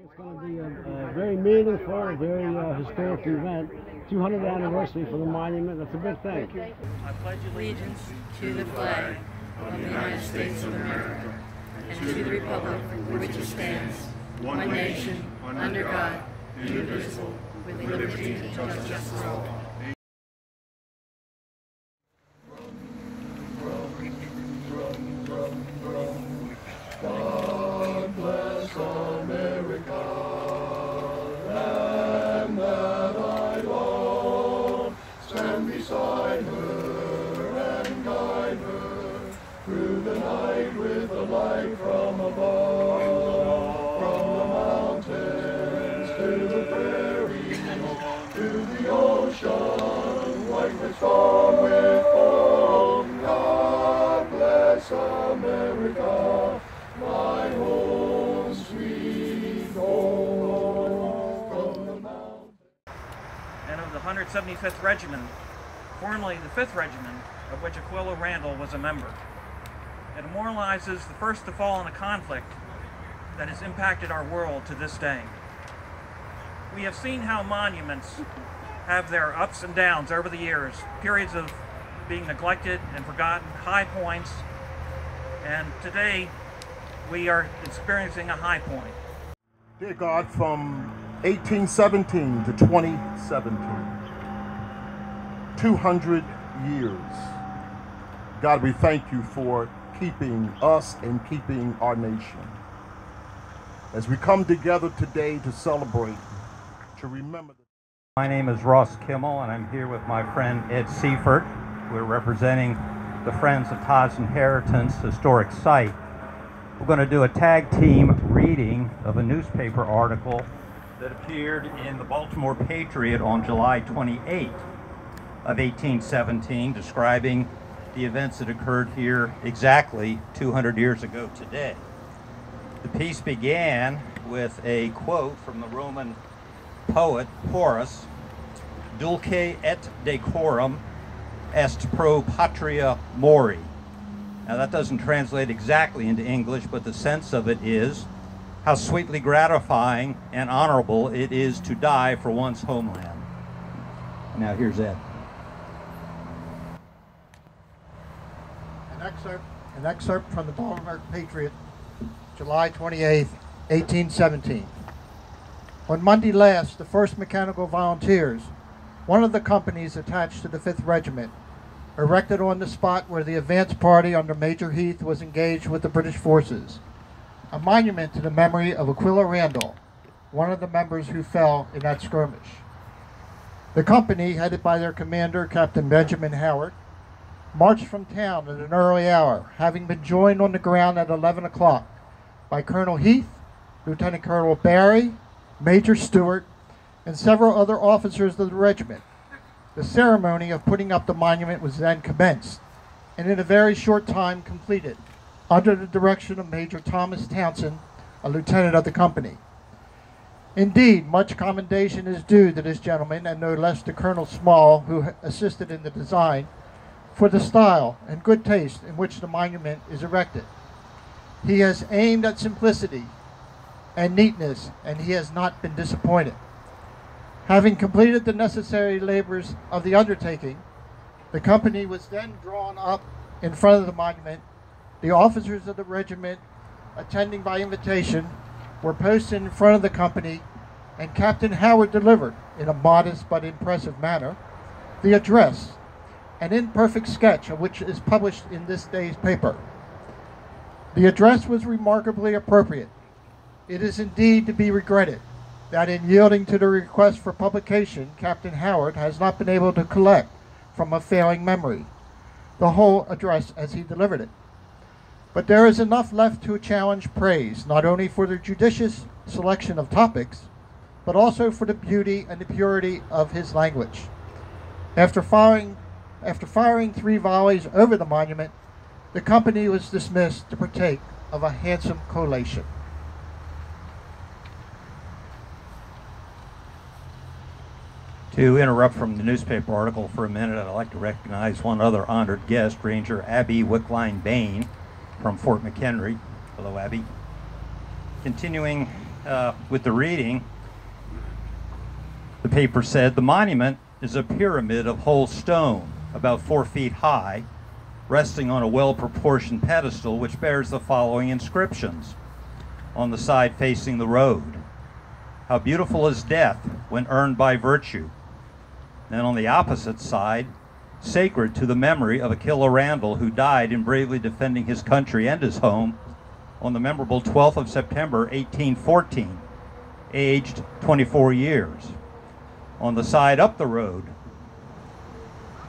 It's going to be a very meaningful, very historic event. 200th anniversary for the monument. That's a big thing. I pledge allegiance to the flag of the United States of America and to the republic for which it stands, one nation, under God, indivisible, with liberty and justice for all. God bless America, and that I love, stand beside her and guide her through the night with the light from above, from the mountains to the prairies, to the ocean, white with storm, with foam. God bless America, my home, sweet home, from the mountain. And of the 175th Regiment, formerly the 5th Regiment, of which Aquila Randall was a member. It memorializes the first to fall in a conflict that has impacted our world to this day. We have seen how monuments have their ups and downs over the years, periods of being neglected and forgotten, high points, and today we are experiencing a high point. Dear God, from 1817 to 2017, 200 years. God, we thank you for keeping us and keeping our nation. As we come together today to celebrate, to remember. My name is Ross Kimmel, and I'm here with my friend Ed Seifert. We're representing the Friends of Todd's Inheritance Historic Site. We're going to do a tag team reading of a newspaper article that appeared in the Baltimore Patriot on July 28th of 1817, describing the events that occurred here exactly 200 years ago today. The piece began with a quote from the Roman poet Horace, "Dulce et decorum est pro patria mori." Now that doesn't translate exactly into English, but the sense of it is how sweetly gratifying and honorable it is to die for one's homeland. Now here's Ed. An excerpt from the Baltimore Patriot, July 28, 1817. On Monday last, the 1st Mechanical Volunteers, one of the companies attached to the 5th Regiment, erected on the spot where the advance party under Major Heath was engaged with the British forces, a monument to the memory of Aquila Randall, one of the members who fell in that skirmish. The company, headed by their commander, Captain Benjamin Howard, marched from town at an early hour, having been joined on the ground at 11 o'clock by Colonel Heath, Lieutenant Colonel Barry, Major Stewart, and several other officers of the regiment. The ceremony of putting up the monument was then commenced, and in a very short time completed, under the direction of Major Thomas Townsend, a lieutenant of the company. Indeed, much commendation is due to this gentleman, and no less to Colonel Small, who assisted in the design, for the style and good taste in which the monument is erected. He has aimed at simplicity and neatness, and he has not been disappointed. Having completed the necessary labors of the undertaking, the company was then drawn up in front of the monument. The officers of the regiment, attending by invitation, were posted in front of the company, and Captain Howard delivered, in a modest but impressive manner, the address, an imperfect sketch of which is published in this day's paper. The address was remarkably appropriate. It is indeed to be regretted that in yielding to the request for publication, Captain Howard has not been able to collect from a failing memory the whole address as he delivered it. But there is enough left to challenge praise, not only for the judicious selection of topics, but also for the beauty and the purity of his language. After firing 3 volleys over the monument, the company was dismissed to partake of a handsome collation. To interrupt from the newspaper article for a minute, I'd like to recognize one other honored guest, Ranger Abby Wickline Bain from Fort McHenry. Hello, Abby. Continuing with the reading. The paper said, the monument is a pyramid of whole stone, about 4 feet high, resting on a well-proportioned pedestal which bears the following inscriptions on the side facing the road. How beautiful is death when earned by virtue. Then on the opposite side, sacred to the memory of Achille Randall, who died in bravely defending his country and his home on the memorable 12th of September, 1814, aged 24 years. On the side up the road,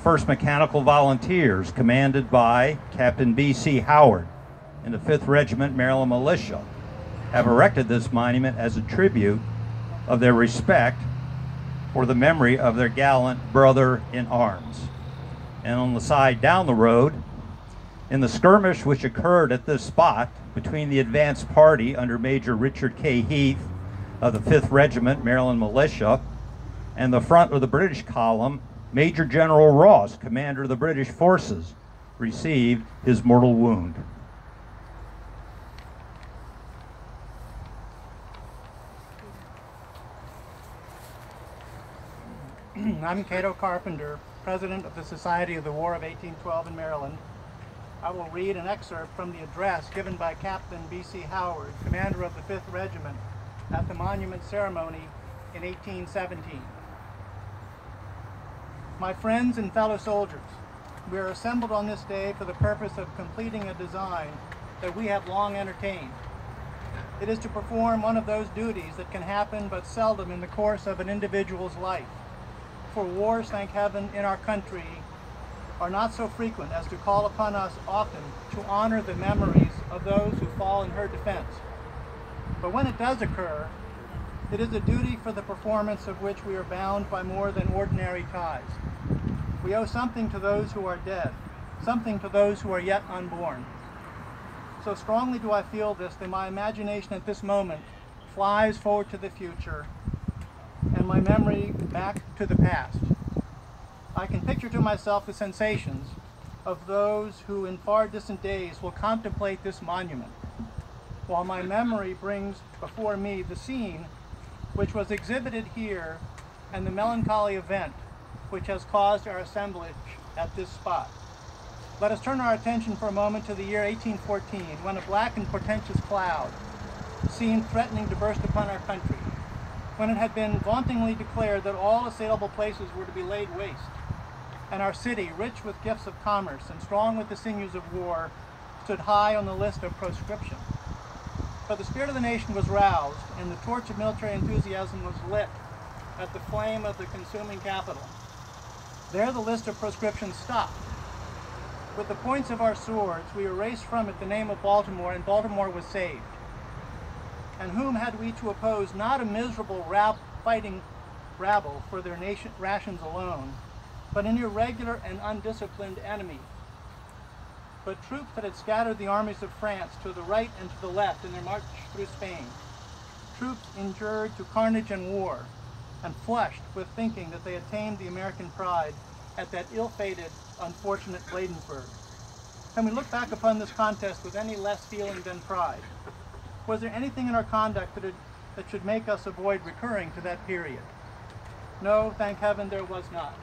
1st Mechanical Volunteers, commanded by Captain B.C. Howard in the 5th Regiment Maryland Militia, have erected this monument as a tribute of their respect for the memory of their gallant brother in arms. And on the side down the road, in the skirmish which occurred at this spot between the advance party under Major Richard K. Heath of the 5th Regiment Maryland Militia and the front of the British column, Major General Ross, commander of the British forces, received his mortal wound. I'm Cato Carpenter, President of the Society of the War of 1812 in Maryland. I will read an excerpt from the address given by Captain B.C. Howard, commander of the 5th Regiment, at the monument ceremony in 1817. My friends and fellow soldiers, we are assembled on this day for the purpose of completing a design that we have long entertained. It is to perform one of those duties that can happen but seldom in the course of an individual's life. For wars, thank heaven, in our country are not so frequent as to call upon us often to honor the memories of those who fall in her defense. But when it does occur, it is a duty for the performance of which we are bound by more than ordinary ties. We owe something to those who are dead, something to those who are yet unborn. So strongly do I feel this that my imagination at this moment flies forward to the future and my memory back to the past. I can picture to myself the sensations of those who in far distant days will contemplate this monument, while my memory brings before me the scene which was exhibited here and the melancholy event which has caused our assemblage at this spot. Let us turn our attention for a moment to the year 1814, when a black and portentous cloud seemed threatening to burst upon our country, when it had been vauntingly declared that all assailable places were to be laid waste, and our city, rich with gifts of commerce and strong with the sinews of war, stood high on the list of proscription. But the spirit of the nation was roused, and the torch of military enthusiasm was lit at the flame of the consuming capital. There the list of proscription stopped. With the points of our swords, we erased from it the name of Baltimore, and Baltimore was saved. And whom had we to oppose? Not a miserable fighting rabble for their rations alone, but an irregular and undisciplined enemy. But troops that had scattered the armies of France to the right and to the left in their march through Spain. Troops inured to carnage and war, and flushed with thinking that they had tamed the American pride at that ill-fated, unfortunate Bladensburg. Can we look back upon this contest with any less feeling than pride? Was there anything in our conduct that should make us avoid recurring to that period? No, thank heaven, there was not.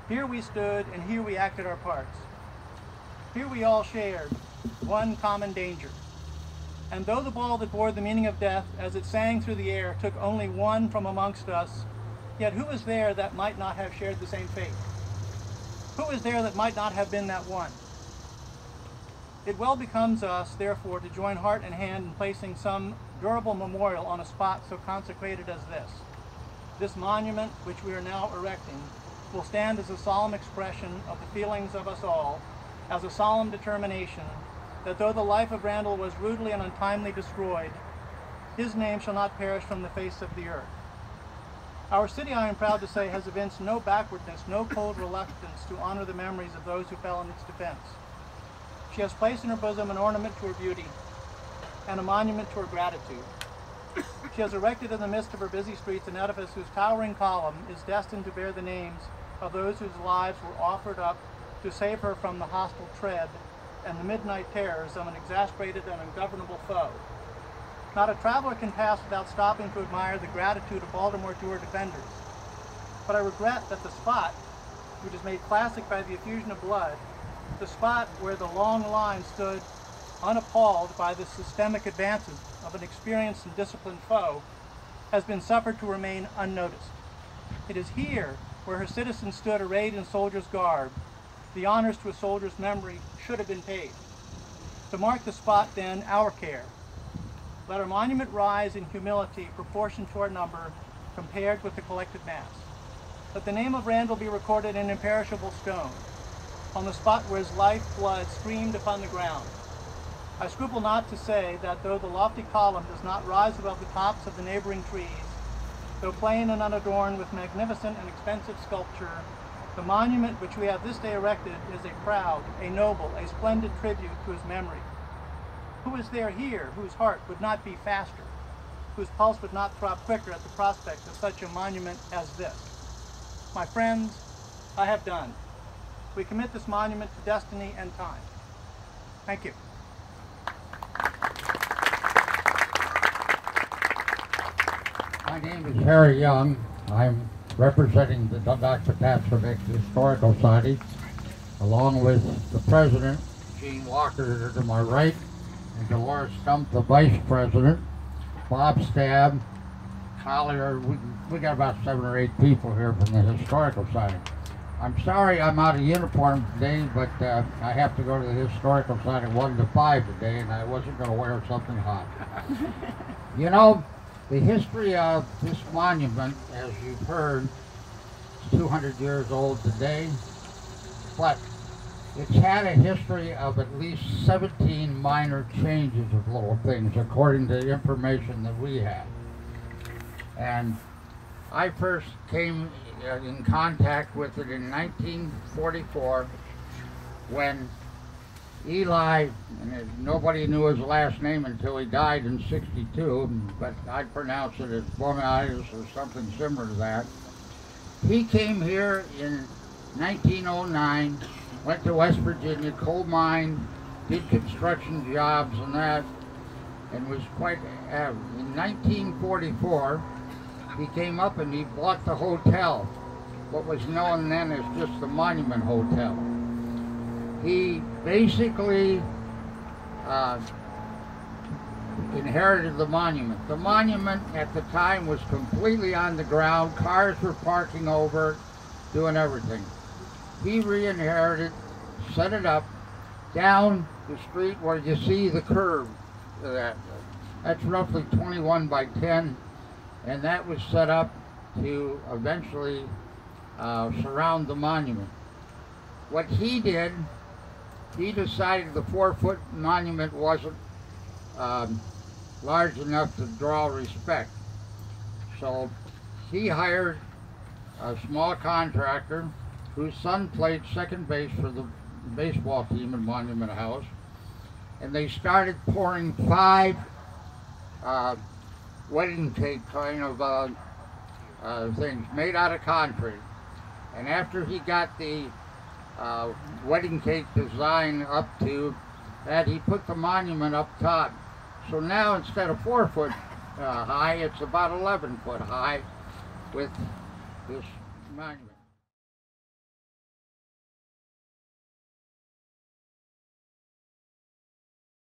Here we stood, and here we acted our parts. Here we all shared one common danger. And though the ball that bore the meaning of death, as it sang through the air, took only one from amongst us, yet who was there that might not have shared the same fate? Who is there that might not have been that one? It well becomes us, therefore, to join heart and hand in placing some durable memorial on a spot so consecrated as this. This monument, which we are now erecting, will stand as a solemn expression of the feelings of us all, as a solemn determination that though the life of Randall was rudely and untimely destroyed, his name shall not perish from the face of the earth. Our city, I am proud to say, has evinced no backwardness, no cold reluctance to honor the memories of those who fell in its defense. She has placed in her bosom an ornament to her beauty and a monument to her gratitude. She has erected in the midst of her busy streets an edifice whose towering column is destined to bear the names of those whose lives were offered up to save her from the hostile tread and the midnight terrors of an exasperated and ungovernable foe. Not a traveler can pass without stopping to admire the gratitude of Baltimore tour defenders. But I regret that the spot, which is made classic by the effusion of blood, the spot where the long line stood unappalled by the systemic advances of an experienced and disciplined foe, has been suffered to remain unnoticed. It is here where her citizens stood arrayed in soldier's garb. The honors to a soldier's memory should have been paid. To mark the spot, then, our care. Let our monument rise in humility proportioned to our number compared with the collected mass. Let the name of Randall be recorded in imperishable stone, on the spot where his life blood streamed upon the ground. I scruple not to say that though the lofty column does not rise above the tops of the neighboring trees, though plain and unadorned with magnificent and expensive sculpture, the monument which we have this day erected is a proud, a noble, a splendid tribute to his memory. Who is there here whose heart would not beat faster, whose pulse would not throb quicker at the prospect of such a monument as this? My friends, I have done. We commit this monument to destiny and time. Thank you. My name is Harry Young. I'm representing the Dundalk Catastrophic Historical Society, along with the president, Gene Walker, to my right, and Dolores Stump, the vice president, Bob Stab, Collier. We got about 7 or 8 people here from the Historical Society. I'm sorry I'm out of uniform today, but I have to go to the Historical Society 1 to 5 today, and I wasn't going to wear something hot. You know, the history of this monument, as you've heard, is 200 years old today, but it's had a history of at least 17 minor changes of little things, according to the information that we have. And I first came in contact with it in 1944 when Eli, and nobody knew his last name until he died in '62, but I'd pronounce it as Bonitis or something similar to that. He came here in 1909, went to West Virginia, coal mine, did construction jobs and that, and was quite average. In 1944, he came up and he bought the hotel, what was known then as just the Monument Hotel. He basically inherited the monument. The monument at the time was completely on the ground. Cars were parking over it, doing everything. He re-inherited, set it up down the street where you see the curve. That's roughly 21 by 10, and that was set up to eventually surround the monument. What he did, he decided the 4-foot monument wasn't large enough to draw respect. So he hired a small contractor whose son played second base for the baseball team in Monument House. And they started pouring 5 wedding cake kind of things made out of concrete. And after he got the wedding cake design up to that, he put the monument up top. So now instead of 4 foot high, it's about 11 foot high with this monument.